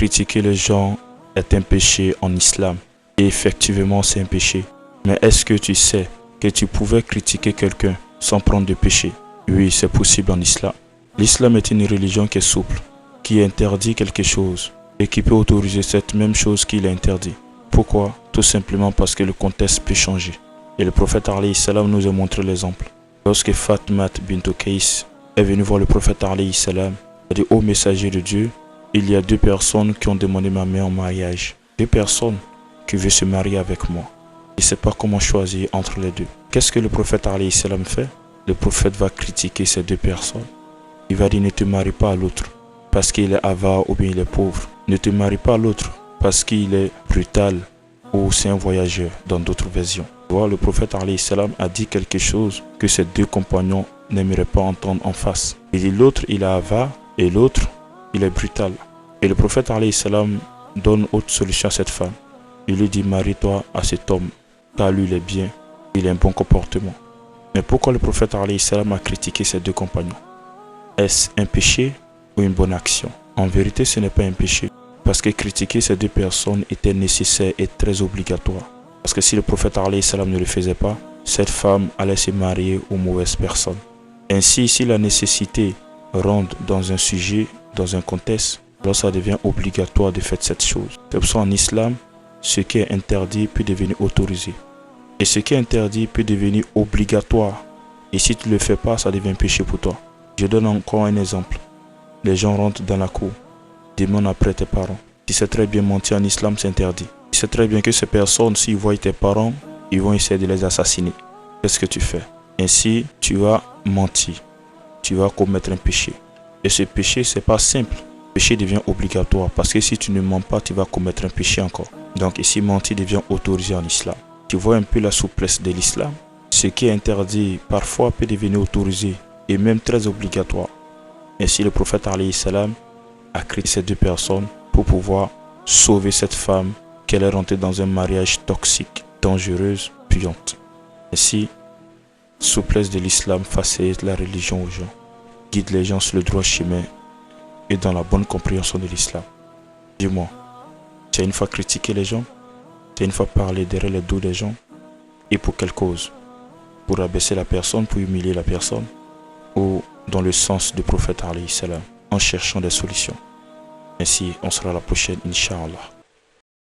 critiquer les gens est un péché en islam. Et effectivement, c'est un péché. Mais est-ce que tu sais que tu pouvais critiquer quelqu'un sans prendre de péché? Oui, c'est possible en islam. L'islam est une religion qui est souple, qui interdit quelque chose et qui peut autoriser cette même chose qu'il a interdit. Pourquoi? Tout simplement parce que le contexte peut changer. Et le prophète alayhi salam nous a montré l'exemple. Lorsque Fatma bint Qais est venue voir le prophète alayhi salam, elle a dit: ô messager de Dieu, il y a deux personnes qui ont demandé ma main en mariage. Deux personnes qui veulent se marier avec moi. Il ne sait pas comment choisir entre les deux. Qu'est-ce que le prophète alayhi salam fait? Le prophète va critiquer ces deux personnes. Il va dire: ne te marie pas à l'autre parce qu'il est avare ou bien il est pauvre. Ne te marie pas à l'autre parce qu'il est brutal ou c'est un voyageur dans d'autres versions. Le prophète alayhi salam a dit quelque chose que ces deux compagnons n'aimeraient pas entendre en face. Il dit: l'autre il est avare et l'autre il est brutal. Et le prophète alayhi salam donne autre solution à cette femme. Il lui dit: marie-toi à cet homme car lui il est bien, il a un bon comportement. Mais pourquoi le prophète alayhi salam a critiqué ces deux compagnons? Est-ce un péché ou une bonne action? En vérité, ce n'est pas un péché. Parce que critiquer ces deux personnes était nécessaire et très obligatoire. Parce que si le prophète alayhi salam ne le faisait pas, cette femme allait se marier aux mauvaises personnes. Ainsi, si la nécessité rentre dans un sujet, dans un contexte, alors ça devient obligatoire de faire cette chose. C'est pour ça en islam, ce qui est interdit peut devenir autorisé. Et ce qui est interdit peut devenir obligatoire. Et si tu ne le fais pas, ça devient péché pour toi. Je donne encore un exemple. Les gens rentrent dans la cour, demandent après tes parents. Tu sais très bien, mentir en islam, c'est interdit. Tu sais très bien que ces personnes, s'ils voient tes parents, ils vont essayer de les assassiner. Qu'est-ce que tu fais? Ainsi, tu vas mentir. Tu vas commettre un péché. Et ce péché, c'est pas simple. Le péché devient obligatoire parce que si tu ne mens pas, tu vas commettre un péché encore. Donc ici, mentir devient autorisé en islam. Tu vois un peu la souplesse de l'islam. Ce qui est interdit parfois peut devenir autorisé et même très obligatoire. Ainsi, le prophète alayhi salam a créé ces deux personnes pour pouvoir sauver cette femme qu'elle est rentrée dans un mariage toxique, dangereuse, puante. Ainsi, souplesse de l'islam facilite la religion aux gens, guide les gens sur le droit chemin et dans la bonne compréhension de l'islam. Dis-moi, tu as une fois critiqué les gens? Tu as une fois parlé derrière le dos des gens? Et pour quelle cause? Pour abaisser la personne, pour humilier la personne? Ou dans le sens du prophète alayhi salam, en cherchant des solutions? Ainsi, on sera à la prochaine, Inch'Allah.